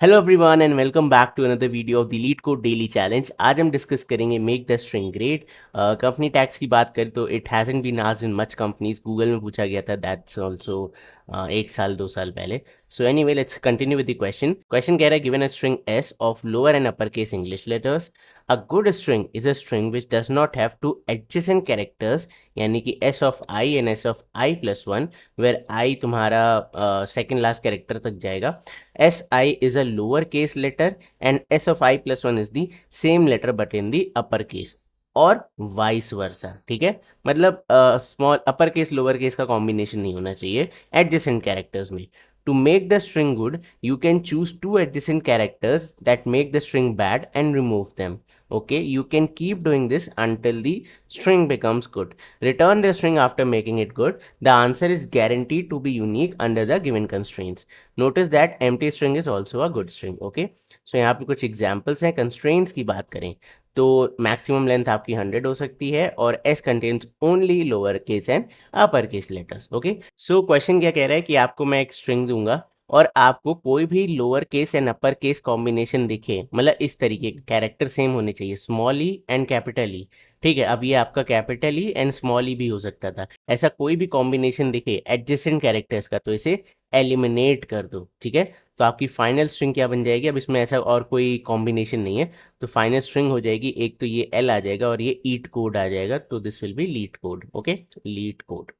Hello everyone and welcome back to another video of the LeetCode daily challenge. आज हम discuss करेंगे make the string great. Company tags की बात करें तो it hasn't been asked in much companies. Google में पूछा गया था, दैट्स आल्सो 1 साल 2 साल पहले। So anyway let's continue with the question. Question कह रहा है given a string s of lower and upper case English letters. A good string is a string which does not have two adjacent characters, यानी कि s of i and s of i plus one, where i तुम्हारा second last character तक जाएगा। Si is a lower case letter and S of I plus 1 is the same letter but in the upper case, और vice versa. ठीक है, मतलब small upper case lower case का combination नहीं होना चाहिए एडजेसेंट कैरेक्टर्स में। To make the string good you can choose two adjacent characters that make the string bad and remove them. Okay, you can keep doing this until the string becomes good. Return the string after making it good. The answer is guaranteed to be unique under the given constraints. Notice that empty string is also a good string. Okay, so यहाँ पे कुछ examples हैं। constraints की बात करें तो maximum length आपकी 100 हो सकती है और s contains only lower case and upper case letters. Okay, so question क्या कह रहा है कि आपको मैं एक string दूंगा और आपको कोई भी lower case and upper case combination दिखे, मतलब इस तरीके के कैरेक्टर सेम होने चाहिए, small E and capital E. ठीक है, अब ये आपका कैपिटल ई एंड स्मॉल ई भी हो सकता था। ऐसा कोई भी कॉम्बिनेशन दिखे एडजेसेंट कैरेक्टर्स का तो इसे एलिमिनेट कर दो। ठीक है, तो आपकी फाइनल स्ट्रिंग क्या बन जाएगी? अब इसमें ऐसा और कोई कॉम्बिनेशन नहीं है, तो फाइनल स्ट्रिंग हो जाएगी, एक तो ये एल आ जाएगा और ये ईट कोड आ जाएगा, तो this will be leet code. Okay, leet code.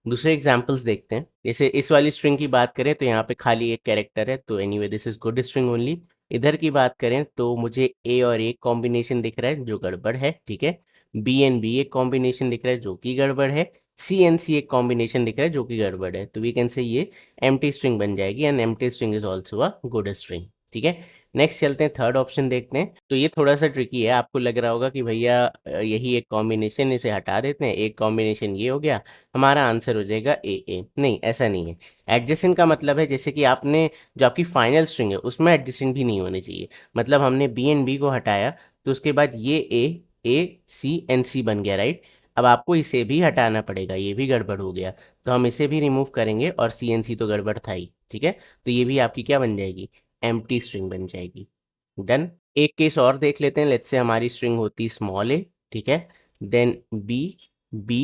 दूसरे एग्जाम्पल्स देखते हैं। जैसे इस वाली स्ट्रिंग की बात करें तो यहाँ पे खाली एक कैरेक्टर है, तो anyway this is good string only. इधर की बात करें तो मुझे ए और ए कॉम्बिनेशन दिख रहा है जो गड़बड़ है। ठीक है, बी एंड बी एक कॉम्बिनेशन दिख रहा है जो कि गड़बड़ है, सी एंड सी एक कॉम्बिनेशन दिख रहा है जो कि गड़बड़ है, तो वी कैन से ये एम्प्टी स्ट्रिंग बन जाएगी and empty string is also a good string. ठीक है, नेक्स्ट चलते हैं, थर्ड ऑप्शन देखते हैं। तो ये थोड़ा सा ट्रिकी है, आपको लग रहा होगा कि भैया यही एक कॉम्बिनेशन, इसे हटा देते हैं, एक कॉम्बिनेशन ये हो गया, हमारा आंसर हो जाएगा ए ए। नहीं, ऐसा नहीं है। एडजेसेंट का मतलब है जैसे कि आपने जो आपकी फाइनल स्ट्रिंग है उसमें एडजेसेंट भी नहीं होने चाहिए। मतलब हमने बी एंड बी को हटाया तो उसके बाद ये ए सी एंड सी बन गया, राइट। अब आपको इसे भी हटाना पड़ेगा, ये भी गड़बड़ हो गया, तो हम इसे भी रिमूव करेंगे और सी एन सी तो गड़बड़ था ही। ठीक है, तो ये भी आपकी क्या बन जाएगी? एम्प्टी स्ट्रिंग बन जाएगी। डन। एक केस और देख लेते हैं। लेट्स से हमारी स्ट्रिंग होती स्मॉल ए, ठीक है, then b, b,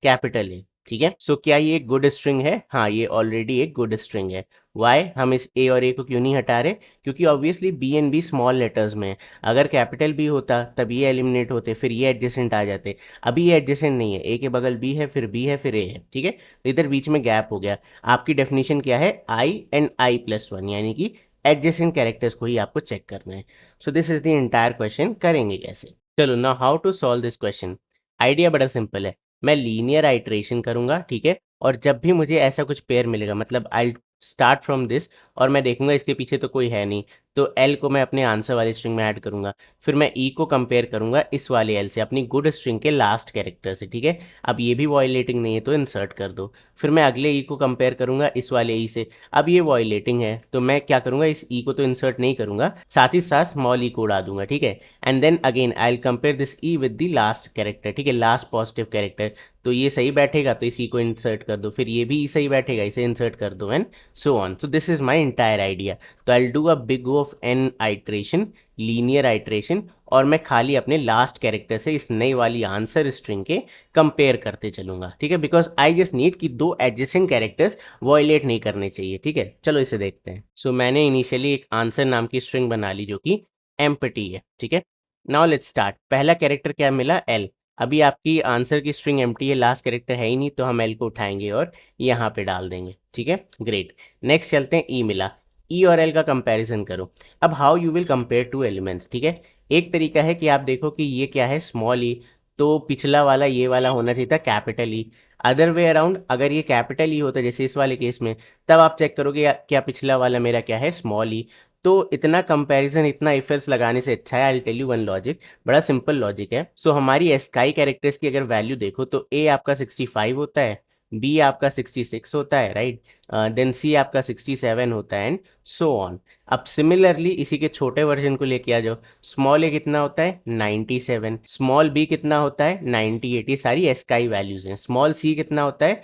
capital a. ठीक है, सो क्या ये एक गुड स्ट्रिंग है? हाँ, ये ऑलरेडी एक गुड स्ट्रिंग है। वाई? हम इस ए और ए को क्यों नहीं हटा रहे? क्योंकि obviously b and b small letters में है। अगर कैपिटल बी होता तब ये एलिमिनेट होते, फिर ये एडजेसेंट आ जाते। अभी ये एडजेसेंट नहीं है, ए के बगल बी है, फिर बी है, फिर ए है। ठीक है, तो इधर बीच में गैप हो गया। आपकी डेफिनेशन क्या है? आई एंड आई प्लस वन, यानी कि एडजेसेंट कैरेक्टर्स को ही आपको चेक करना है। So this is the entire question. करेंगे कैसे? चलो ना, how to solve this question. Idea बड़ा सिंपल है। मैं लीनियर आइट्रेशन करूंगा, ठीक है, और जब भी मुझे ऐसा कुछ पेयर मिलेगा, मतलब आई स्टार्ट फ्रॉम दिस और मैं देखूंगा इसके पीछे तो कोई है नहीं, तो एल को मैं अपने आंसर वाली स्ट्रिंग में ऐड करूंगा। फिर मैं ई को कंपेयर करूंगा इस वाले एल से, अपनी गुड स्ट्रिंग के लास्ट कैरेक्टर से। ठीक है, अब ये भी वॉयलेटिंग नहीं है तो इंसर्ट कर दो। फिर मैं अगले ई को कंपेयर करूंगा इस वाले ई से, अब ये वॉयलेटिंग है तो मैं क्या करूंगा, इस ई को तो इंसर्ट नहीं करूंगा, साथ ही साथ स्मॉल ई को उड़ा दूंगा। ठीक है, and then again I will compare this e with the last character. ठीक है, लास्ट पॉजिटिव कैरेक्टर, तो ये सही बैठेगा तो इसी को इंसर्ट कर दो, फिर ये भी सही बैठेगा, इसे इंसर्ट कर दो, and so on. So this is my entire idea. तो I will do a big O of an iteration, linear iteration, और मैं खाली अपने लास्ट कैरेक्टर से इस नई वाली आंसर स्ट्रिंग के कंपेयर करते चलूंगा। ठीक है, बिकॉज आई जस्ट नीड कि दो एडजेसेंट कैरेक्टर्स वॉयलेट नहीं करने चाहिए। ठीक है, चलो इसे देखते हैं। सो मैंने इनिशियली एक आंसर नाम की स्ट्रिंग बना ली जो कि एम्प्टी है। ठीक है, नाउ लेट्स स्टार्ट। पहला कैरेक्टर क्या मिला? एल। अभी आपकी आंसर की स्ट्रिंग एम्प्टी है, लास्ट कैरेक्टर है ही नहीं, तो हम एल को उठाएंगे और यहाँ पे डाल देंगे। ठीक है, ग्रेट। नेक्स्ट चलते हैं, ई मिला। ई और एल का कंपैरिजन करो। अब how you will compare two elements? ठीक है, एक तरीका है कि आप देखो कि ये क्या है, स्मॉल ई, तो पिछला वाला ये वाला होना चाहिए था capital E. Other way around, अगर ये कैपिटल ई होता जैसे इस वाले केस में, तब आप चेक करोगे क्या पिछला वाला मेरा क्या है, स्मॉल ई। तो इतना कंपैरिजन, इतना इफेल्स लगाने से अच्छा है, I tell you one logic, बड़ा सिंपल लॉजिक है। सो हमारी स्काई कैरेक्टर्स की अगर वैल्यू देखो तो ए आपका 65 होता है, बी आपका 66 होता है, राइट, देन सी आपका 67 होता है, एंड सो ऑन। अब सिमिलरली इसी के छोटे वर्जन को लेके आ जाओ। स्मॉल ए कितना होता है 97, स्मॉल बी कितना होता है 98, ये सारी एस्काई वैल्यूज हैं। स्मॉल सी कितना होता है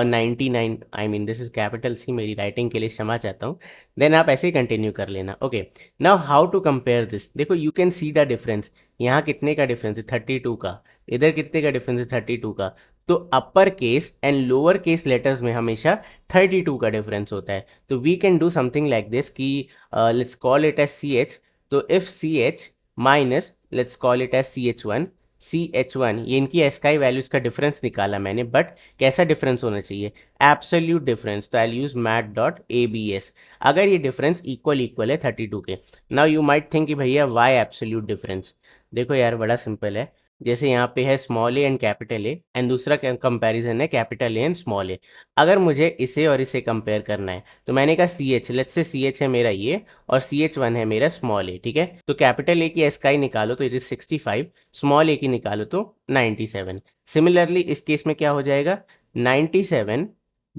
99, I mean this is capital c, मेरी राइटिंग के लिए क्षमा चाहता हूँ। देन आप ऐसे ही कंटिन्यू कर लेना। Okay, now how to compare this, देखो you can see the difference. यहाँ कितने का डिफरेंस है 32 का, इधर कितने का डिफरेंस है 32 का। तो upper case and lower case letters में हमेशा 32 का डिफरेंस होता है। तो we can do something like this कि let's call it as C H. तो if C H minus let's call it as C H one, ये इनकी एस्काई वैल्यूज का डिफरेंस निकाला मैंने, बट कैसा डिफरेंस होना चाहिए, एब्सोल्यूट डिफरेंस। तो I use math dot A B S, अगर ये डिफरेंस इक्वल इक्वल है 32 के। नाउ यू माइट थिंक कि भैया वाई एब्सोल्यूट डिफरेंस। देखो यार बड़ा सिंपल है, जैसे यहाँ पे है small A and capital A, and दूसरा कंपैरिजन है कैपिटल ए एंड स्मॉल ए। अगर मुझे इसे और इसे कंपेयर करना है तो मैंने कहा C H, let's say C H है मेरा ये और सी एच वन है मेरा स्मॉल ए, ठीक है। तो कैपिटल ए की एस्काई निकालो तो इट इज 65, स्मॉल ए की निकालो तो 97। सिमिलरली इस केस में क्या हो जाएगा 97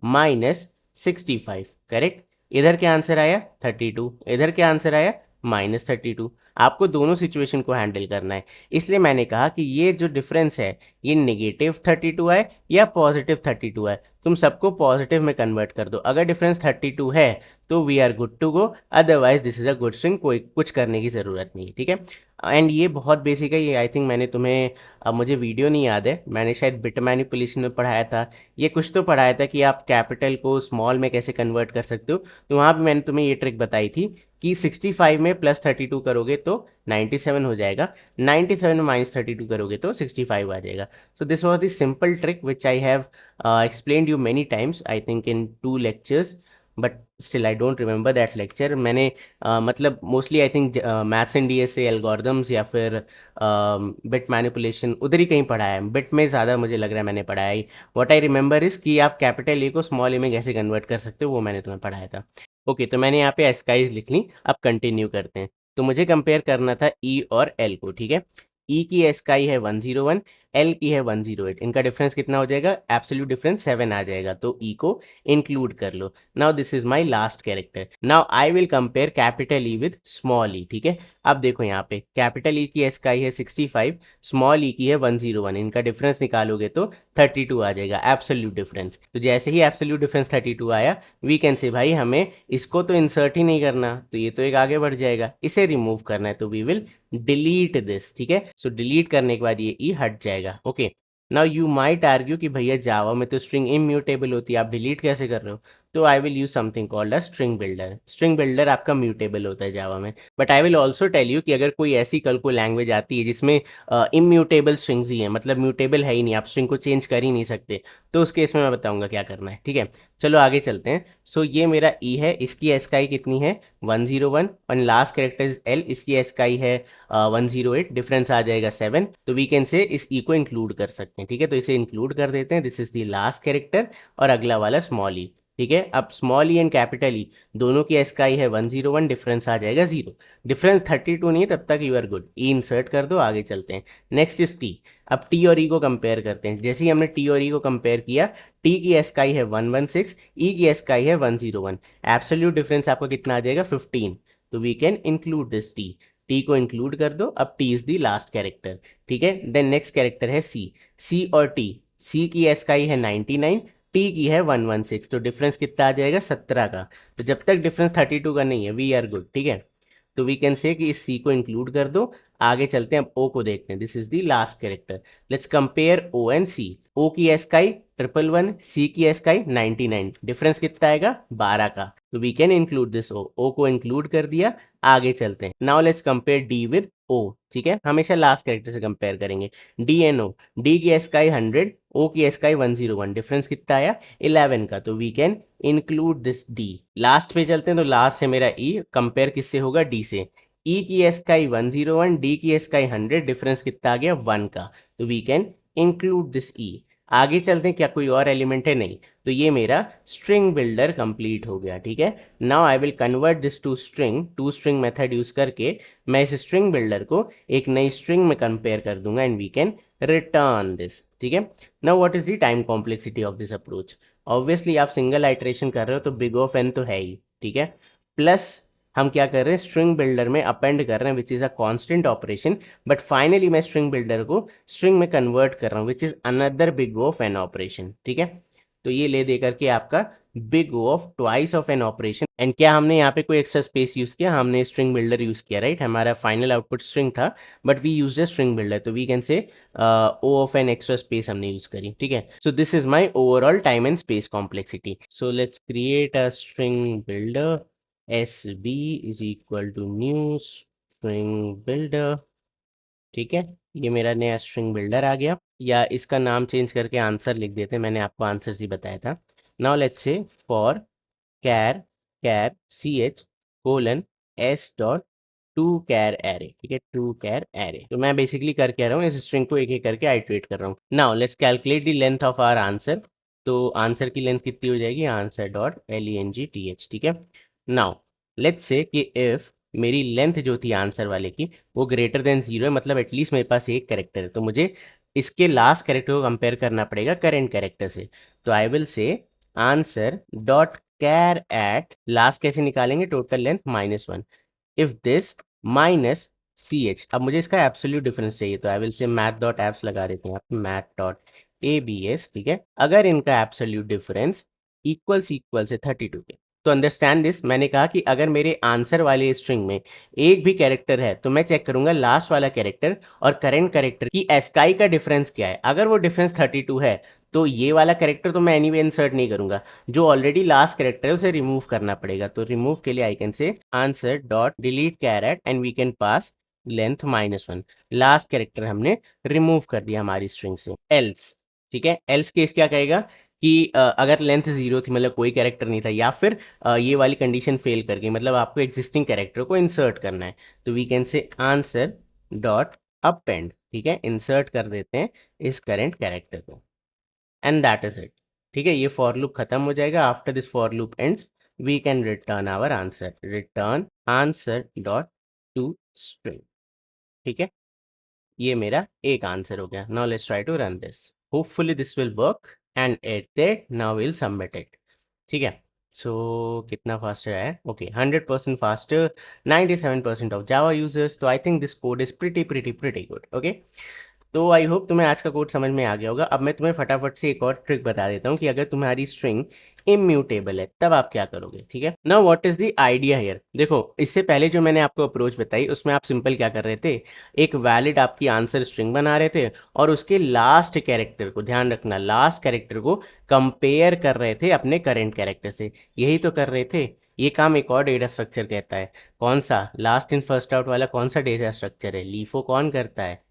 माइनस 65, करेक्ट। इधर क्या आंसर आया 32, इधर क्या आंसर आया -32। आपको दोनों सिचुएशन को हैंडल करना है, इसलिए मैंने कहा कि ये जो डिफरेंस है ये -32 है या +32 है, तुम सबको पॉजिटिव में कन्वर्ट कर दो। अगर डिफरेंस 32 है तो we are good to go, otherwise this is a good string, कोई कुछ करने की ज़रूरत नहीं है, ठीक है। एंड ये बहुत बेसिक है, ये आई थिंक मैंने तुम्हें, अब मुझे वीडियो नहीं याद है, मैंने शायद बिट मैनिपुलेशन में पढ़ाया था, ये कुछ तो पढ़ाया था कि आप कैपिटल को स्मॉल में कैसे कन्वर्ट कर सकते हो। तो वहाँ पे मैंने तुम्हें ये ट्रिक बताई थी कि 65 में +32 करोगे तो 97 हो जाएगा, 97 में -32 करोगे तो 65 आ जाएगा। So this was the simple trick which I have explained you many times, I think in 2 lectures, but still I don't remember that lecture। मैंने मतलब mostly I think maths and DS से एल्गोरिदम्स या फिर bit manipulation उधर ही कहीं पढ़ाया है, bit में ज़्यादा मुझे लग रहा है मैंने पढ़ाया है। व्हाट आई रिमेंबर इज़ कि आप कैपिटल ए को स्मॉल ए में कैसे कन्वर्ट कर सकते हो, वो मैंने तुम्हें पढ़ाया था। ओके, तो मैंने यहाँ पे एस्काइज लिख ली, अब कंटिन्यू करते हैं। तो मुझे कंपेयर करना था ई और एल को, ठीक है। ई की एस्काई है 101, एल की है 108, इनका डिफरेंस कितना हो जाएगा, एब्सोल्यूट डिफरेंस 7 आ जाएगा, तो ई को इंक्लूड कर लो। Now this is my last character. Now I will compare capital E with small E, ठीक है। अब देखो यहाँ पे कैपिटल ई की एस्काई है 65, स्मॉल ई की है 101, इनका डिफरेंस निकालोगे तो 32 आ जाएगा, एब्सोल्यूट डिफरेंस। तो जैसे ही एब्सोल्यूट डिफरेंस 32 आया, वी कैन से भाई हमें इसको तो इंसर्ट ही नहीं करना, तो ये तो एक आगे बढ़ जाएगा, इसे रिमूव करना है, तो वी विल डिलीट दिस, ठीक है। सो डिलीट करने के बाद ये ई हट जाएगा। Okay, now you might argue कि भैया जावा में तो स्ट्रिंग इम्यूटेबल होती है, आप डिलीट कैसे कर रहे हो। तो I will use something called a string builder. String builder आपका म्यूटेबल होता है जावा में, but I will also tell you कि अगर कोई ऐसी कल को लैंग्वेज आती है जिसमें इम्यूटेबल स्ट्रिंग्स ही है, मतलब म्यूटेबल है ही नहीं, आप स्ट्रिंग को चेंज कर ही नहीं सकते, तो उस केस में मैं बताऊंगा क्या करना है, ठीक है। चलो आगे चलते हैं। सो ये मेरा ई है, इसकी एस्काई कितनी है 101, और लास्ट कैरेक्टर इज एल, इसकी एस्काई है 108, डिफरेंस आ जाएगा 7, तो वी कैन से इस ई को इंक्लूड कर सकते हैं, ठीक है। तो इसे इंक्लूड कर देते हैं, this is the last character, और अगला वाला स्मॉल ई, ठीक है। अब small E and capital E दोनों की एस्काई है 101, डिफरेंस आ जाएगा 0, डिफरेंस 32 नहीं है तब तक you are good, E insert कर दो, आगे चलते हैं। Next is T. अब टी और ई को कंपेयर करते हैं, जैसे ही हमने टी और ई को कंपेयर किया, टी की एस्काई है 116, ई की एस्काई है 101, एब्सोल्यूट डिफरेंस आपको कितना आ जाएगा 15, तो we can include this T, T को इंक्लूड कर दो। अब T is the last character, ठीक है। देन नेक्स्ट कैरेक्टर है सी। सी और टी, सी की एस्काई है 99, टी की है 116, तो डिफरेंस कितना आ जाएगा 17 का। तो जब तक डिफरेंस 32 का नहीं है वी आर गुड, ठीक है। तो वी कैन से कि इस सी को इंक्लूड कर दो, आगे चलते हैं। अब ओ को देखते हैं, this is the last character. Let's compare O and C. O की एस्काई 111, सी की एस्काई 99, डिफरेंस कितना आएगा 12 का, तो we can include this O को इंक्लूड कर दिया, आगे चलते हैं। Now let's compare D with O, ठीक है, हमेशा लास्ट कैरेक्टर से कंपेयर करेंगे। डी एन ओ, डी की एस्काई 100, ओ की एस्काई 101, डिफरेंस कितना आया 11 का, तो we can include this D. Last पे चलते हैं, तो लास्ट है मेरा ई, कंपेयर किससे होगा डी से। ई की एस्काई 101, डी की एस्काई 100, डिफरेंस कितना आ गया 1 का, तो वी कैन इंक्लूड दिस ई। आगे चलते हैं, क्या कोई और एलिमेंट है, नहीं, तो ये मेरा स्ट्रिंग बिल्डर कंप्लीट हो गया, ठीक है। Now I will convert this to string, to string method use करके मैं इस स्ट्रिंग बिल्डर को एक नई स्ट्रिंग में कंपेयर कर दूंगा, and we can return this, ठीक है। Now what is the time complexity of this approach? Obviously आप सिंगल आइटरेशन कर रहे हो तो बिग ऑफ एन तो है ही, ठीक है। प्लस हम क्या कर रहे हैं, स्ट्रिंग बिल्डर में अपेंड कर रहे हैं which is a constant operation, but finally मैं स्ट्रिंग बिल्डर को स्ट्रिंग में कन्वर्ट कर रहा हूँ which is another big of an operation, ठीक है। तो ये ले दे करके आपका big O of twice of an operation. And क्या हमने यहाँ पे कोई एक्स्ट्रा स्पेस यूज़ किया? हमने स्ट्रिंग बिल्डर यूज़ किया, राइट। हमारा फाइनल आउटपुट स्ट्रिंग था but we use a string builder, तो we can say O of N extra space हमने यूज़ करी, ठीक है। So this is my overall time and space complexity. So let's create a string builder, S B is equal to new string builder, ठीक है। ये मेरा नया string builder आ गया, या इसका नाम चेंज करके आंसर लिख देते हैं, मैंने आपको आंसर ही बताया था। Now let's say for char char C H colon S dot to char array, ठीक है, टू कैर एरे। तो मैं बेसिकली कर क्या रहा हूँ, इस स्ट्रिंग को एक एक करके आइटरेट कर रहा हूँ। Now let's calculate the length of our answer. तो आंसर की लेंथ कितनी हो जाएगी? आंसर डॉट LENGTH, ठीक है। नाउ लेट्स से कि इफ मेरी लेंथ जो थी आंसर वाले की वो ग्रेटर देन 0 है, मतलब एटलीस्ट मेरे पास एक कैरेक्टर है, तो मुझे इसके लास्ट कैरेक्टर को कंपेयर करना पड़ेगा करेंट कैरेक्टर से। तो I will say answer dot char at last कैसे निकालेंगे? Total length -1 if this minus C H. अब मुझे इसका एब्सोल्यूट डिफरेंस चाहिए, तो I will say math dot abs लगा देते हैं आप, मैथ डॉट ABS, ठीक है। अगर इनका एब्सोल्यूट डिफरेंस इक्वल से 32 के, तो अंडरस्टैंड दिस, मैंने कहा कि अगर मेरे आंसर वाले स्ट्रिंग में एक भी कैरेक्टर है तो मैं चेक करूंगा लास्ट वाला कैरेक्टर और करेंट कैरेक्टर की एस्काई का डिफरेंस क्या है। अगर वो डिफरेंस 32 है तो ये वाला कैरेक्टर तो मैं एनीवे इंसर्ट नहीं करूंगा, जो ऑलरेडी लास्ट कैरेक्टर है उसे रिमूव करना पड़ेगा। तो रिमूव के लिए I can say answer dot delete char at and we can pass length -1। Last character हमने रिमूव कर दिया हमारी स्ट्रिंग से। एल्स, ठीक है, एल्स केस क्या कहेगा कि अगर लेंथ 0 थी, मतलब कोई कैरेक्टर नहीं था, या फिर ये वाली कंडीशन फेल कर गई, मतलब आपको एग्जिस्टिंग कैरेक्टर को इंसर्ट करना है, तो we can say answer dot append, ठीक है, इंसर्ट कर देते हैं इस करेंट कैरेक्टर को, एंड दैट इज इट, ठीक है। ये फॉर लूप खत्म हो जाएगा। After this for loop ends we can return our answer, return answer dot to string, ठीक है। ये मेरा एक आंसर हो गया। Now let's try to run this, hopefully this will work and at that now will submit it, ठीक है। सो कितना फास्टर है? Okay, 100% faster, 97% of Java users. तो I think this code is pretty good, okay. तो I hope तुम्हें आज का कोड समझ में आ गया होगा। अब मैं तुम्हें फटाफट से एक और ट्रिक बता देता हूँ कि अगर तुम्हारी स्ट्रिंग इम्यूटेबल है तब आप क्या करोगे, ठीक है। Now what is the idea here? देखो, इससे पहले जो मैंने आपको अप्रोच बताई उसमें आप सिंपल क्या कर रहे थे, एक वैलिड आपकी आंसर स्ट्रिंग बना रहे थे और उसके लास्ट कैरेक्टर को, ध्यान रखना, लास्ट कैरेक्टर को कंपेयर कर रहे थे अपने करेंट कैरेक्टर से। यही तो कर रहे थे। ये काम एक और डेटा स्ट्रक्चर कहता है। कौन सा? लास्ट इन फर्स्ट आउट वाला कौन सा डेटा स्ट्रक्चर है? लीफो कौन करता है?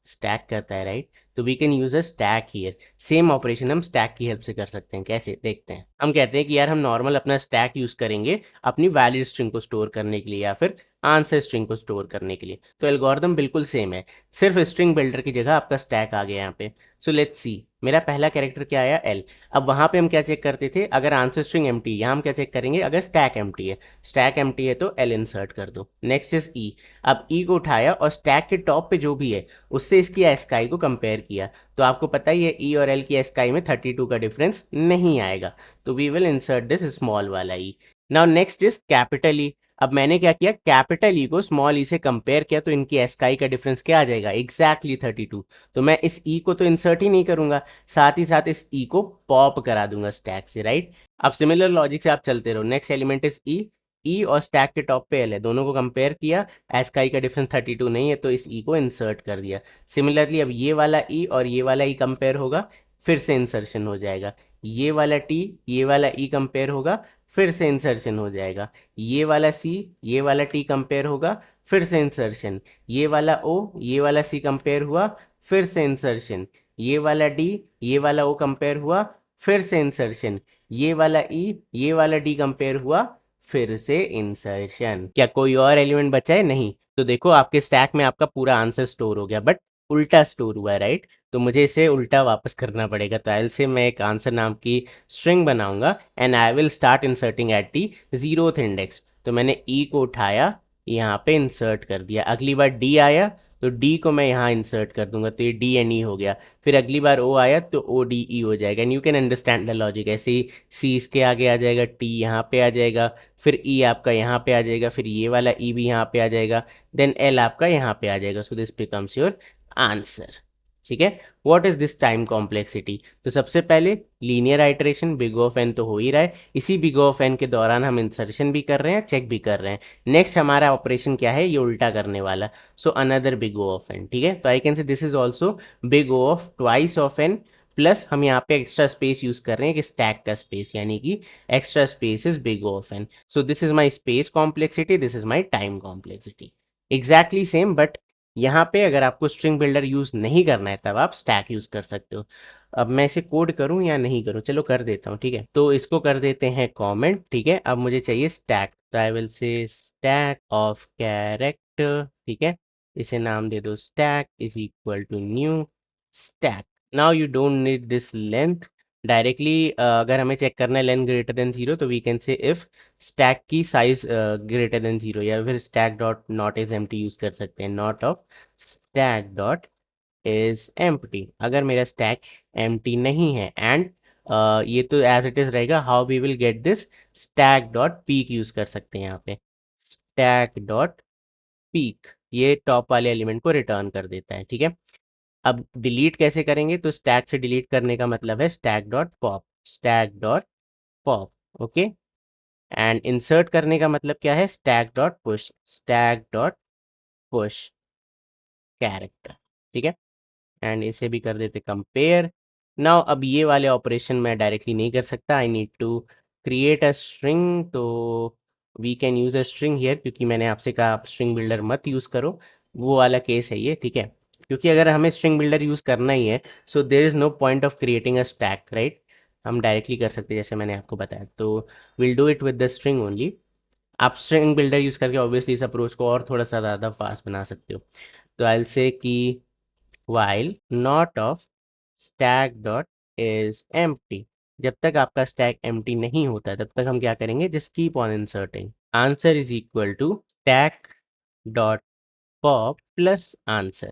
स्टैक करता है, राइट। तो we can use a stack here. Same operation हम स्टैक की हेल्प से कर सकते हैं। कैसे? देखते हैं। हम कहते हैं कि यार हम नॉर्मल अपना स्टैक यूज करेंगे अपनी वैलिड स्ट्रिंग को स्टोर करने के लिए या फिर आंसर स्ट्रिंग को स्टोर करने के लिए। तो एल्गोरिथम बिल्कुल सेम है, सिर्फ स्ट्रिंग बिल्डर की जगह आपका स्टैक आ गया यहाँ पे। सो लेट्स सी, मेरा पहला कैरेक्टर क्या आया? एल। अब वहां पे हम क्या चेक करते थे? अगर आंसर स्ट्रिंग एम्प्टी, यहाँ हम क्या चेक करेंगे? अगर स्टैक एम्प्टी है, स्टैक एम्प्टी है तो एल इंसर्ट कर दो। नेक्स्ट इज ई। अब ई को उठाया और स्टैक के टॉप पे जो भी है उससे इसकी एस्काई को कंपेयर किया, तो आपको पता ही है ई और एल की एस्काई में 32 का डिफरेंस नहीं आएगा, तो we will insert this small वाला E. Now next is capital E. अब मैंने क्या किया? कैपिटल ई को स्मॉल ई से कंपेयर किया, तो इनकी एस्काई का डिफरेंस क्या आ जाएगा? एग्जैक्टली 32। तो मैं इस ई को तो इंसर्ट ही नहीं करूंगा, साथ ही साथ इस ई को पॉप करा दूंगा स्टैक से, राइट। अब सिमिलर लॉजिक से आप चलते रहो। नेक्स्ट एलिमेंट इज ई, ई और स्टैक के टॉप पे एल है, दोनों को कंपेयर किया, एस्काई का डिफरेंस 32 नहीं है तो इस ई को इंसर्ट कर दिया। सिमिलरली अब ये वाला ई और ये वाला ई कंपेयर होगा, फिर से इंसर्शन हो जाएगा। ये वाला टी, ये वाला ई कंपेयर होगा, फिर से इंसर्शन हो जाएगा। ये वाला सी, ये वाला टी कंपेयर होगा, फिर से इंसर्शन। ये वाला ओ, ये वाला सी कंपेयर हुआ, फिर से इंसर्शन। ये वाला डी, ये वाला ओ कंपेयर हुआ, फिर से इंसर्शन। ये वाला ई, ये वाला डी कंपेयर हुआ, फिर से इंसर्शन। क्या कोई और एलिमेंट बचा है? नहीं। तो देखो, आपके स्टैक में आपका पूरा आंसर स्टोर हो गया, बट उल्टा स्टोर हुआ है, राइट। तो मुझे इसे उल्टा वापस करना पड़ेगा। तो आई से मैं एक आंसर नाम की स्ट्रिंग बनाऊंगा and I will start inserting at the 0th index. तो मैंने ई को उठाया, यहाँ पे इंसर्ट कर दिया। अगली बार डी आया तो डी को मैं यहाँ इंसर्ट कर दूंगा, तो ये डी एन ई हो गया। फिर अगली बार ओ आया तो ओ डी ई हो जाएगा, and you can understand the logic. ऐसे ही सी इसके आगे आ जाएगा, टी यहाँ पे आ जाएगा, फिर ई आपका यहाँ पे आ जाएगा, फिर ये वाला ई भी यहाँ पे आ जाएगा, देन एल आपका यहाँ पे आ जाएगा। So this becomes your answer. ठीक है। What is this time complexity? तो सबसे पहले linear iteration big of N तो हो ही रहा है, इसी बिग ऑफ एन के दौरान हम इंसर्शन भी कर रहे हैं, चेक भी कर रहे हैं। नेक्स्ट हमारा ऑपरेशन क्या है, ये उल्टा करने वाला। So another big O of N. ठीक है, तो I can say this is also big O of twice of N, plus हम यहाँ पे एक्स्ट्रा स्पेस यूज कर रहे हैं कि स्टैक का स्पेस, यानी कि extra space is big of N. So this is my space complexity, this is my time complexity. Exactly same, but यहाँ पे अगर आपको स्ट्रिंग बिल्डर यूज नहीं करना है तब आप स्टैक यूज कर सकते हो। अब मैं इसे कोड करूँ या नहीं करूँ, चलो कर देता हूँ। ठीक है, तो इसको कर देते हैं कमेंट। ठीक है, अब मुझे चाहिए स्टैक, तो I will say stack of character. ठीक है, इसे नाम दे दो stack is equal to new stack. Now you don't need this length directly. अगर हमें चेक करना है लेंथ ग्रेटर देन जीरो, तो we can say if stack की साइज ग्रेटर देन जीरो, या फिर stack dot not is empty use कर सकते हैं, not of stack dot is empty. अगर मेरा स्टैक एम्प्टी नहीं है, एंड ये तो एज इट इज रहेगा, how we will get this, stack dot peek use कर सकते हैं यहाँ पे। स्टैक डॉट पीक ये टॉप वाले एलिमेंट को रिटर्न कर देता है। ठीक है, अब डिलीट कैसे करेंगे, तो स्टैक से डिलीट करने का मतलब है stack dot pop, stack dot pop. Okay, and insert करने का मतलब क्या है, stack dot push, stack dot push character. ठीक है, एंड इसे भी कर देते कंपेयर। नाउ अब ये वाले ऑपरेशन मैं डायरेक्टली नहीं कर सकता, I need to create a string. तो we can use a string here, क्योंकि मैंने आपसे कहा आप स्ट्रिंग बिल्डर मत यूज़ करो, वो वाला केस है ये। ठीक है, क्योंकि अगर हमें स्ट्रिंग बिल्डर यूज़ करना ही है, so there is no point of creating a stack, right. हम डायरेक्टली कर सकते हैं जैसे मैंने आपको बताया, तो will do it with the string only. आप स्ट्रिंग बिल्डर यूज़ करके ऑब्वियसली इस अप्रोच को और थोड़ा सा ज़्यादा फास्ट बना सकते हो। तो आई विल से कि while not of stack dot is empty, जब तक आपका स्टैक एम्प्टी नहीं होता तब तक हम क्या करेंगे, just keep on inserting. Answer is equal to stack dot pop plus answer.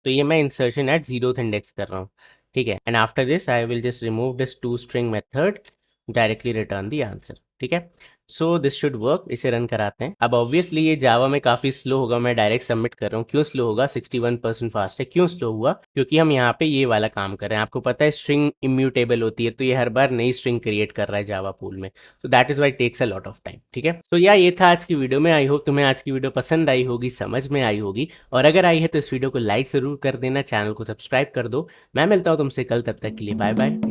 तो ये मैं इंसर्शन एट जीरोथ इंडेक्स कर रहा हूँ। ठीक है, and after this I will just remove this to string method, directly return the answer. ठीक है, सो दिस शुड वर्क। इसे रन कराते हैं। अब ऑब्वियसली ये जावा में काफ़ी स्लो होगा, मैं डायरेक्ट सबमिट कर रहा हूँ। क्यों स्लो होगा, 61% फास्ट है। क्यों स्लो हुआ, क्योंकि हम यहाँ पे ये वाला काम कर रहे हैं। आपको पता है स्ट्रिंग इम्यूटेबल होती है, तो ये हर बार नई स्ट्रिंग क्रिएट कर रहा है जावा पूल में, तो that is why takes a lot of time. ठीक है, तो या ये था आज की वीडियो में। आई होप तुम्हें आज की वीडियो पसंद आई होगी, समझ में आई होगी, और अगर आई है तो इस वीडियो को लाइक ज़रूर कर देना, चैनल को सब्सक्राइब कर दो। मैं मिलता हूँ तुमसे कल, तब तक के लिए बाय बाय।